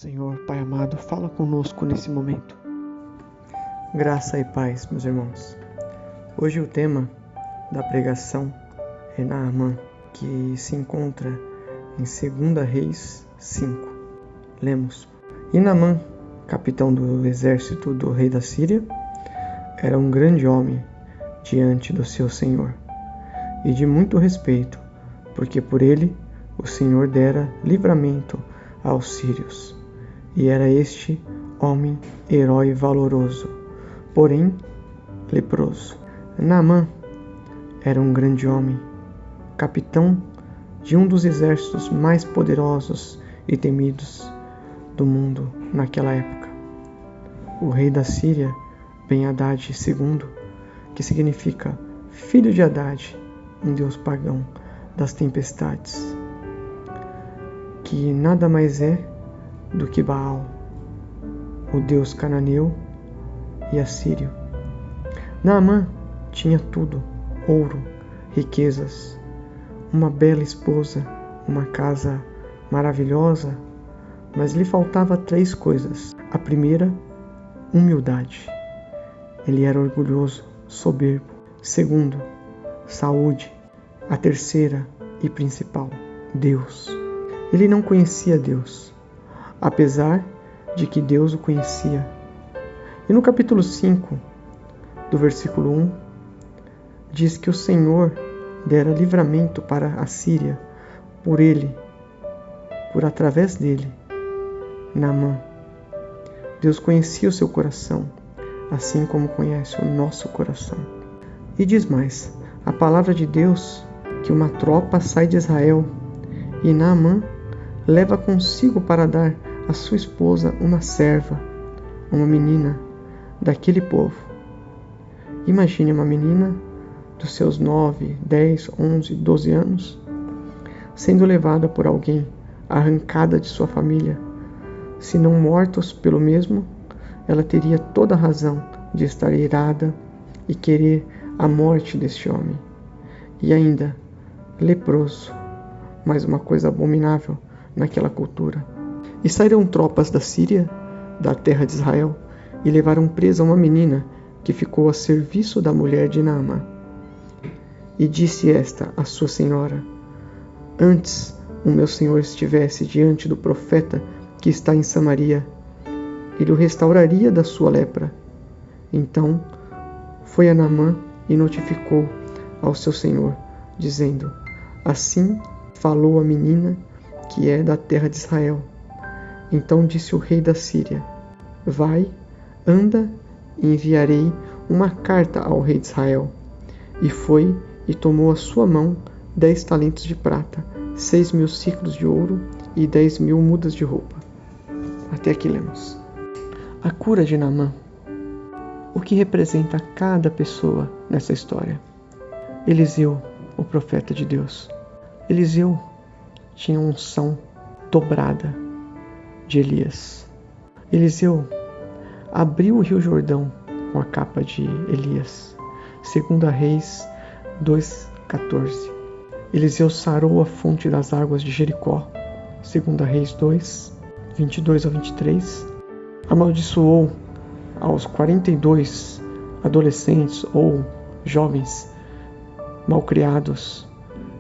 Senhor, Pai amado, fala conosco nesse momento. Graça e paz, meus irmãos. Hoje o tema da pregação é Naamã, que se encontra em 2 Reis 5. Lemos: E Naamã, capitão do exército do rei da Síria, era um grande homem diante do seu senhor, e de muito respeito, porque por ele o Senhor dera livramento aos sírios. E era este homem herói valoroso, porém leproso. Naamã era um grande homem, capitão de um dos exércitos mais poderosos e temidos do mundo naquela época. O rei da Síria, Ben-Hadad II, que significa filho de Hadad, um deus pagão das tempestades, que nada mais é do que Baal, o deus cananeu e assírio. Naamã tinha tudo: ouro, riquezas, uma bela esposa, uma casa maravilhosa, mas lhe faltava 3 coisas. A primeira, humildade. Ele era orgulhoso, soberbo. Segundo, saúde. A terceira e principal, Deus. Ele não conhecia Deus, apesar de que Deus o conhecia. E no capítulo 5, do versículo 1, diz que o Senhor dera livramento para a Síria por ele, através dele, Naamã. Deus conhecia o seu coração, assim como conhece o nosso coração. E diz mais: a palavra de Deus, que uma tropa sai de Israel, e Naamã leva consigo para dar à sua esposa uma serva, uma menina daquele povo. Imagine uma menina dos seus 9, 10, 11, 12 anos, sendo levada por alguém, arrancada de sua família. Se não mortos pelo mesmo, ela teria toda a razão de estar irada e querer a morte deste homem. E ainda, leproso, mais uma coisa abominável naquela cultura. E saíram tropas da Síria, da terra de Israel, e levaram presa uma menina que ficou a serviço da mulher de Naamã. E disse esta à sua senhora: antes o meu senhor estivesse diante do profeta que está em Samaria, ele o restauraria da sua lepra. Então foi a Naamã e notificou ao seu senhor, dizendo: assim falou a menina que é da terra de Israel. Então disse o rei da Síria: vai, anda, e enviarei uma carta ao rei de Israel. E foi e tomou à sua mão 10 talentos de prata, 6.000 siclos de ouro e 10.000 mudas de roupa. Até aqui lemos. A cura de Naamã. O que representa cada pessoa nessa história? Eliseu, o profeta de Deus. Eliseu tinha unção dobrada de Elias. Eliseu abriu o rio Jordão com a capa de Elias. 2 Reis 2:14. Eliseu sarou a fonte das águas de Jericó. 2 Reis 2:22-23. Amaldiçoou aos 42 adolescentes ou jovens malcriados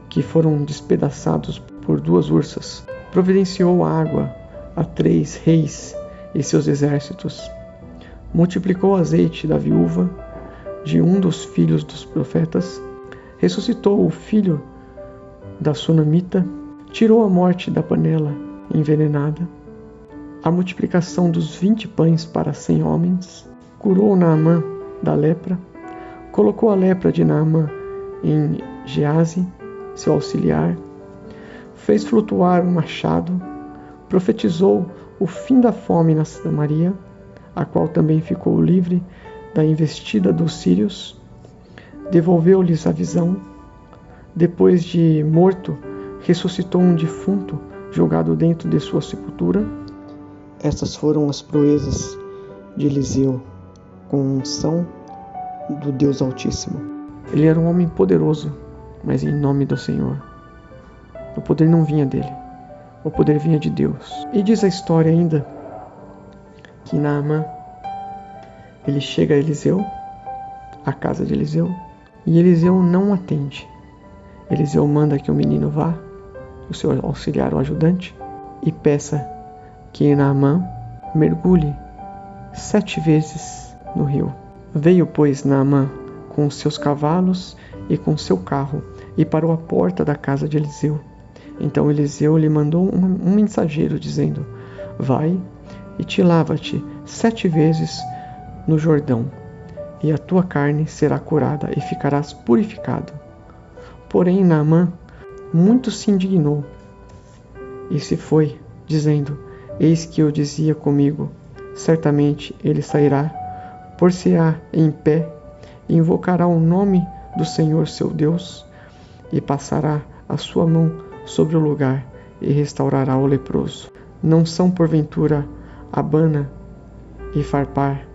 que foram despedaçados por 2 ursas. Providenciou água a 3 reis e seus exércitos. Multiplicou o azeite da viúva de um dos filhos dos profetas. Ressuscitou o filho da sunamita. Tirou a morte da panela envenenada. A multiplicação dos 20 pães para 100 homens. Curou Naamã da lepra. Colocou a lepra de Naamã em Geazi, seu auxiliar. Fez flutuar um machado. Profetizou o fim da fome na Samaria, a qual também ficou livre da investida dos sírios. Devolveu-lhes a visão. Depois de morto, ressuscitou um defunto jogado dentro de sua sepultura. Estas foram as proezas de Eliseu, com unção do Deus Altíssimo. Ele era um homem poderoso, mas em nome do Senhor. O poder não vinha dele, o poder vinha de Deus. E diz a história ainda que Naamã, ele chega a Eliseu, à casa de Eliseu, e Eliseu não atende. Eliseu manda que o menino vá, o seu auxiliar, o ajudante, e peça que Naamã mergulhe 7 vezes no rio. Veio, pois, Naamã com os seus cavalos e com seu carro, e parou à porta da casa de Eliseu. Então Eliseu lhe mandou um mensageiro, dizendo: vai e te lava-te 7 vezes no Jordão, e a tua carne será curada, e ficarás purificado. Porém Naamã muito se indignou, e se foi, dizendo: eis que eu dizia comigo, certamente ele sairá, por-se-á em pé, e invocará o nome do Senhor seu Deus, e passará a sua mão sobre o lugar, e restaurará o leproso. Não são porventura Abana e Farpar,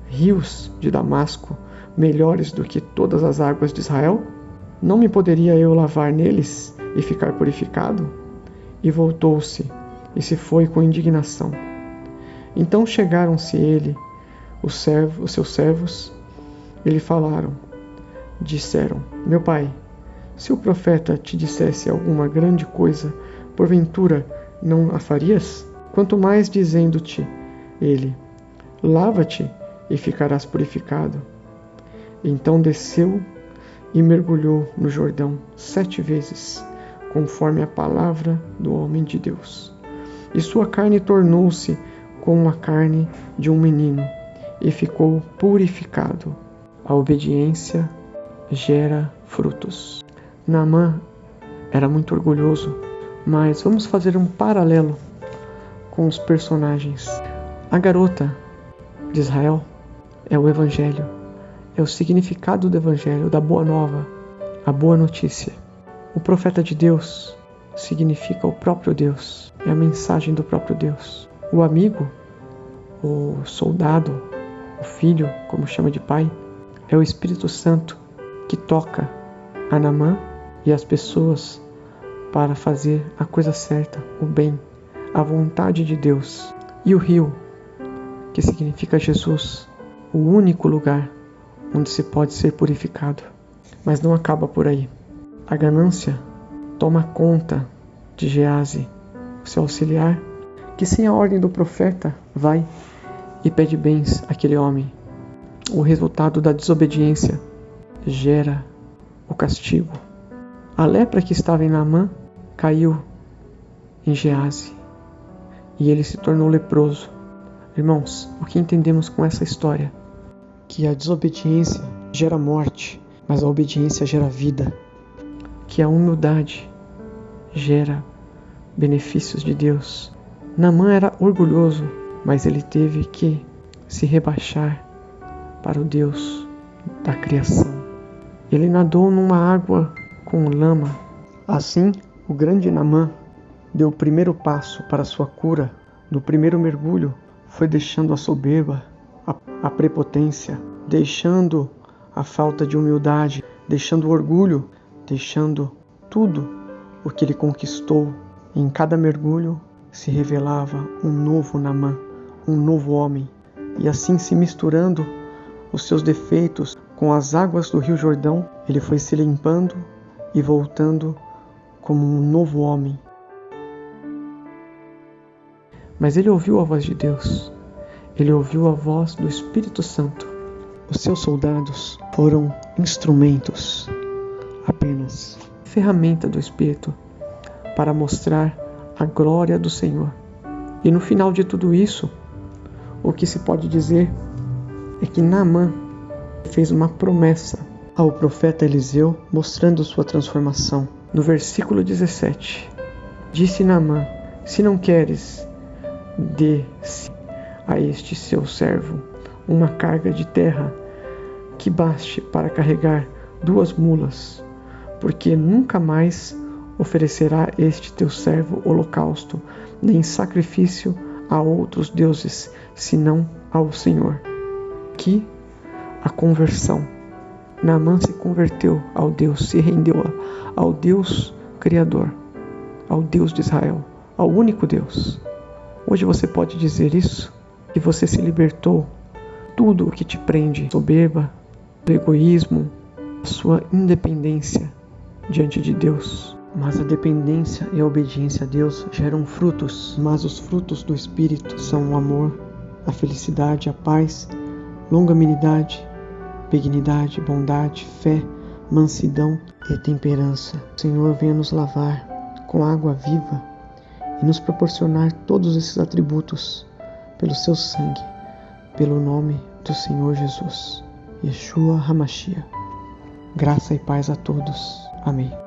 rios de Damasco, melhores do que todas as águas de Israel? Não me poderia eu lavar neles e ficar purificado? E voltou-se, e se foi com indignação. Então chegaram-se ele, os seus servos, e lhe falaram. Disseram: meu pai, se o profeta te dissesse alguma grande coisa, porventura não a farias? Quanto mais dizendo-te ele: lava-te e ficarás purificado. Então desceu e mergulhou no Jordão 7 vezes, conforme a palavra do homem de Deus. E sua carne tornou-se como a carne de um menino, e ficou purificado. A obediência gera frutos. Naamã era muito orgulhoso, mas vamos fazer um paralelo com os personagens. A garota de Israel é o Evangelho, é o significado do Evangelho, da Boa Nova, a Boa Notícia. O profeta de Deus significa o próprio Deus, é a mensagem do próprio Deus. O amigo, o soldado, o filho, como chama de pai, é o Espírito Santo que toca a Naamã e as pessoas para fazer a coisa certa, o bem, a vontade de Deus. E o rio, que significa Jesus, o único lugar onde se pode ser purificado. Mas não acaba por aí. A ganância toma conta de Geazi, seu auxiliar, que sem a ordem do profeta vai e pede bens àquele homem. O resultado da desobediência gera o castigo. A lepra que estava em Naamã caiu em Geazi e ele se tornou leproso. Irmãos, o que entendemos com essa história? Que a desobediência gera morte, mas a obediência gera vida. Que a humildade gera benefícios de Deus. Naamã era orgulhoso, mas ele teve que se rebaixar para o Deus da criação. Ele nadou numa água com lama. Assim, o grande Naamã deu o primeiro passo para sua cura. No primeiro mergulho, foi deixando a soberba, a prepotência, deixando a falta de humildade, deixando o orgulho, deixando tudo o que ele conquistou. Em cada mergulho se revelava um novo Naamã, um novo homem. E assim, se misturando os seus defeitos com as águas do Rio Jordão, ele foi se limpando e voltando como um novo homem. Mas ele ouviu a voz de Deus, ele ouviu a voz do Espírito Santo. Os seus soldados foram instrumentos, apenas ferramenta do Espírito, para mostrar a glória do Senhor. E no final de tudo isso, o que se pode dizer é que Naamã fez uma promessa ao profeta Eliseu, mostrando sua transformação. No versículo 17, disse Naamã: se não queres, dê-se a este seu servo uma carga de terra que baste para carregar 2 mulas, porque nunca mais oferecerá este teu servo holocausto, nem sacrifício a outros deuses, senão ao Senhor. Aqui, a conversão. Naamã se converteu ao Deus, se rendeu ao Deus Criador, ao Deus de Israel, ao único Deus. Hoje você pode dizer isso? que você se libertou tudo o que te prende, soberba, do egoísmo, a sua independência diante de Deus. Mas a dependência e a obediência a Deus geram frutos, mas os frutos do Espírito são o amor, a felicidade, a paz, longanimidade, benignidade, bondade, fé, mansidão e temperança. O Senhor venha nos lavar com água viva e nos proporcionar todos esses atributos pelo seu sangue, pelo nome do Senhor Jesus, Yeshua HaMashiach. Graça e paz a todos. Amém.